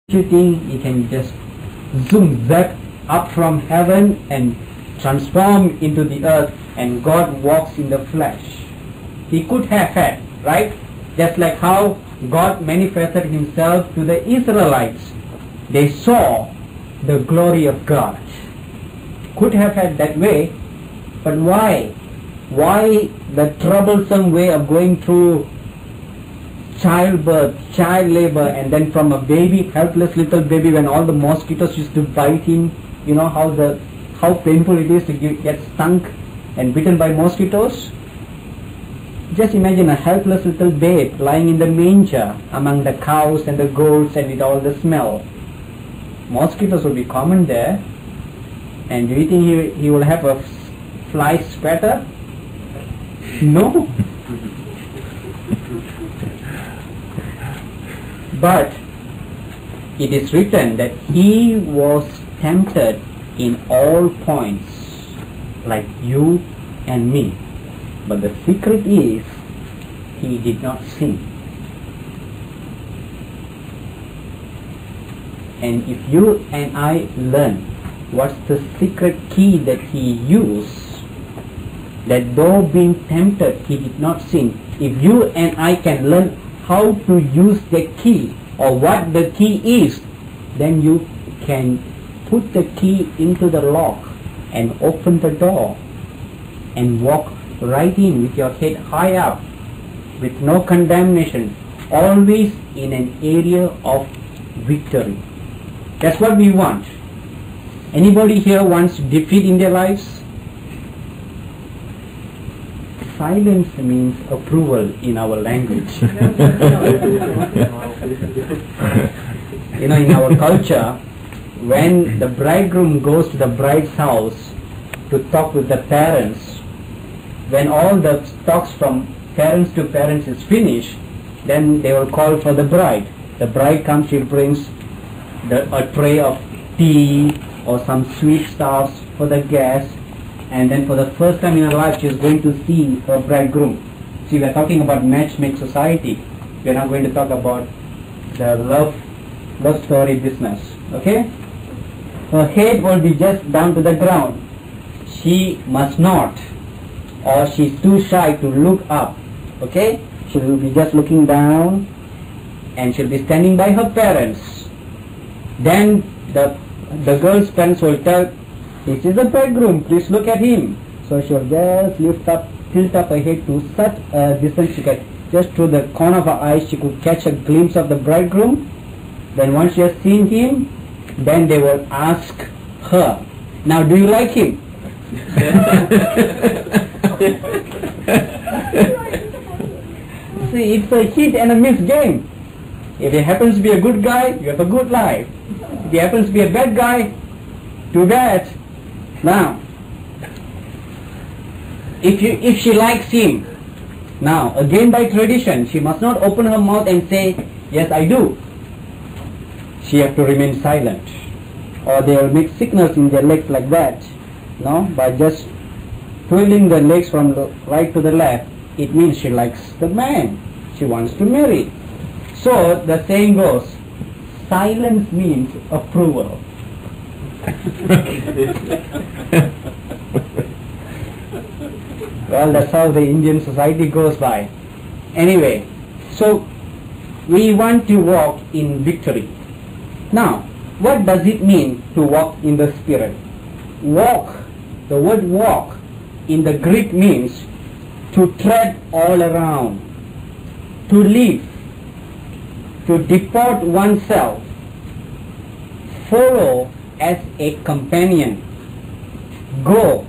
You think he can just zoom that up from heaven and transform into the earth, and God walks in the flesh? He could have had, right? Just like how God manifested himself to the Israelites. They saw the glory of God. Could have had that way, but why? Why the troublesome way of going through childbirth, child labor, and then from a baby, helpless little baby, when all the mosquitoes used to bite him, you know how painful it is to get stung and bitten by mosquitoes? Just imagine a helpless little babe lying in the manger among the cows and the goats and with all the smell. Mosquitoes will be common there, and do you think he will have a fly sweater? No. But it is written that he was tempted in all points like you and me. But the secret is, he did not sin. And if you and I learn what's the secret key that he used, that though being tempted, he did not sin. If you and I can learn how to use the key, or what the key is, then you can put the key into the lock and open the door and walk right in with your head high up, with no condemnation, always in an area of victory. That's what we want. Anybody here wants defeat in their lives? Silence means approval in our language. You know, in our culture, when the bridegroom goes to the bride's house to talk with the parents, when all the talks from parents to parents is finished, then they will call for the bride. The bride comes, she brings a tray of tea or some sweet stuffs for the guests, and then for the first time in her life she is going to see her bridegroom. See, we are talking about matchmake society. We are not going to talk about the love story business. Okay? Her head will be just down to the ground. She must not, or she's too shy to look up. Okay? She will be just looking down, and she'll be standing by her parents. Then the girl's parents will tell, "This is the bridegroom, please look at him." So she'll just tilt up her head to such a distance, she could, just through the corner of her eyes, she could catch a glimpse of the bridegroom. Then once she has seen him, then they will ask her, "Now, do you like him?" See, it's a hit and a miss game. If he happens to be a good guy, you have a good life. If he happens to be a bad guy, too bad. Now, if she likes him, now again by tradition, she must not open her mouth and say, "Yes, I do." She has to remain silent, or they will make signals in their legs like that. No, by just twirling the legs from the right to the left, it means she likes the man. She wants to marry. So the saying goes, silence means approval. Well, that's how the Indian society goes by. Anyway, so we want to walk in victory. Now, what does it mean to walk in the Spirit? Walk, the word walk in the Greek means to tread all around, to live, to deport oneself, follow as a companion, go,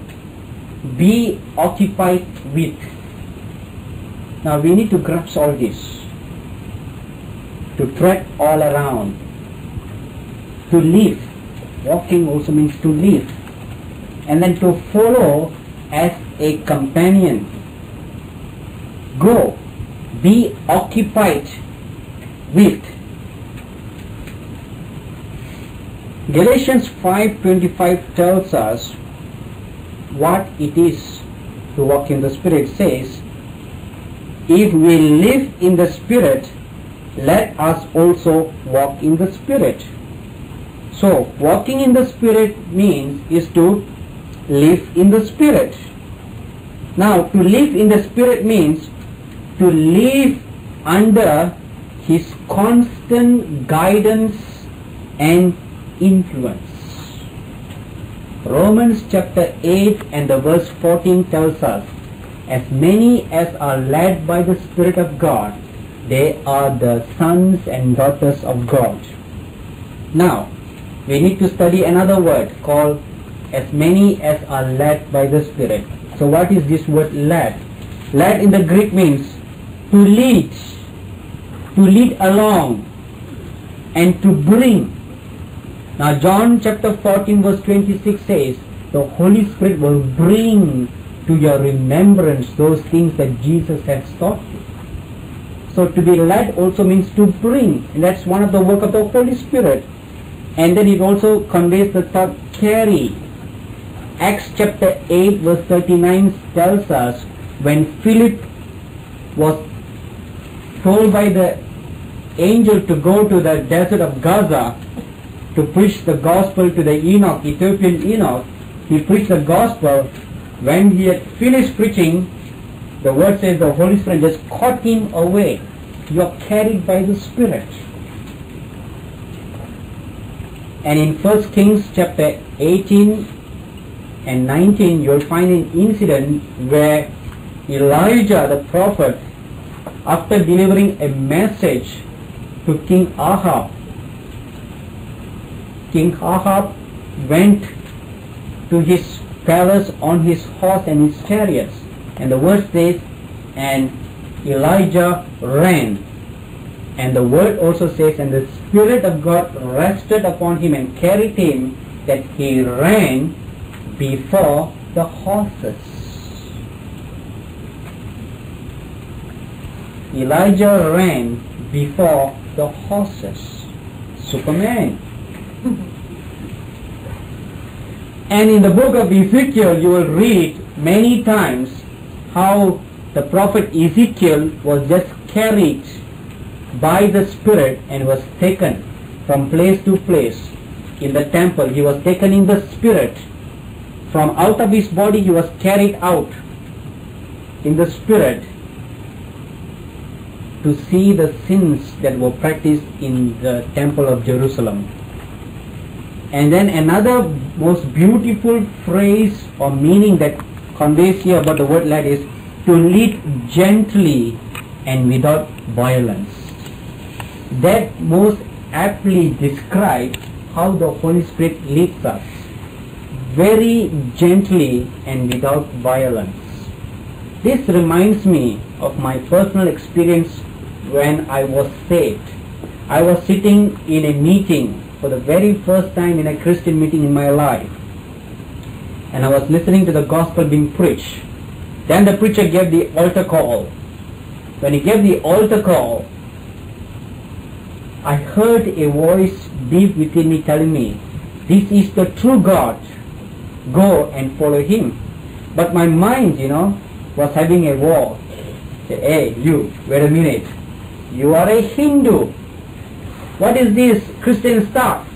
be occupied with. Now we need to grasp all this. To tread all around, to live. Walking also means to live. And then to follow as a companion, go, be occupied with. Galatians 5:25 tells us what it is to walk in the Spirit. It says, if we live in the Spirit, let us also walk in the Spirit. So, walking in the Spirit means is to live in the Spirit. Now, to live in the Spirit means to live under His constant guidance and influence. Romans chapter 8 and the verse 14 tells us, as many as are led by the Spirit of God, they are the sons and daughters of God. Now, we need to study another word called as many as are led by the Spirit. So what is this word led? Led in the Greek means to lead along, and to bring. Now John chapter 14 verse 26 says, the Holy Spirit will bring to your remembrance those things that Jesus has taught you. So to be led also means to bring, and that's one of the work of the Holy Spirit. And then it also conveys the thought carry. Acts chapter 8 verse 39 tells us, when Philip was told by the angel to go to the desert of Gaza to preach the gospel to the Ethiopian eunuch, he preached the gospel. When he had finished preaching, the word says the Holy Spirit just caught him away. You are carried by the Spirit. And in 1 Kings chapter 18 and 19, you will find an incident where Elijah the prophet, after delivering a message to King Ahab went to his palace on his horse and his chariots. And the word says, and Elijah ran. And the word also says, and the Spirit of God rested upon him and carried him, that he ran before the horses. Elijah ran before the horses. Superman. And in the book of Ezekiel, you will read many times how the prophet Ezekiel was just carried by the Spirit and was taken from place to place in the temple. He was taken in the Spirit. From out of his body he was carried out in the Spirit to see the sins that were practiced in the temple of Jerusalem. And then another most beautiful phrase or meaning that conveys here about the word led is to lead gently and without violence. That most aptly describes how the Holy Spirit leads us, very gently and without violence. This reminds me of my personal experience when I was saved. I was sitting in a meeting for the very first time, in a Christian meeting in my life, and I was listening to the gospel being preached. Then the preacher gave the altar call. When he gave the altar call, I heard a voice deep within me telling me, this is the true God, go and follow him. But my mind, was having a war. Say, hey, you, wait a minute, you are a Hindu. What is this Christian stuff?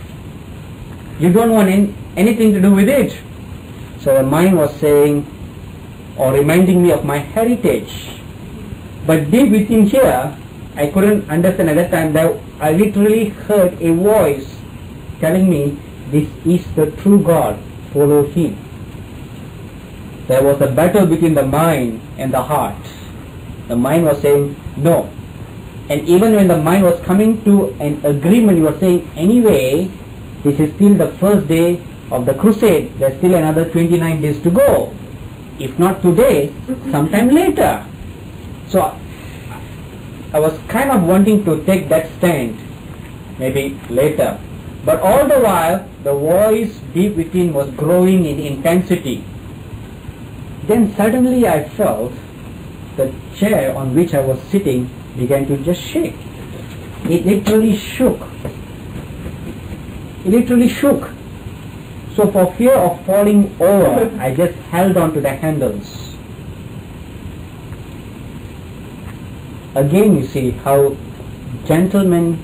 You don't want anything to do with it. So my mind was saying, or reminding me of my heritage. But deep within here, I couldn't understand at that time that I literally heard a voice telling me, this is the true God, follow him. There was a battle between the mind and the heart. The mind was saying no. And even when the mind was coming to an agreement, you were saying, anyway, this is still the first day of the crusade. There's still another 29 days to go. If not today, sometime later. So I was kind of wanting to take that stand, maybe later. But all the while, the voice deep within was growing in intensity. Then suddenly I felt the chair on which I was sitting began to just shake. It literally shook. It literally shook. So for fear of falling over, I just held on to the handles. Again, you see how gentlemen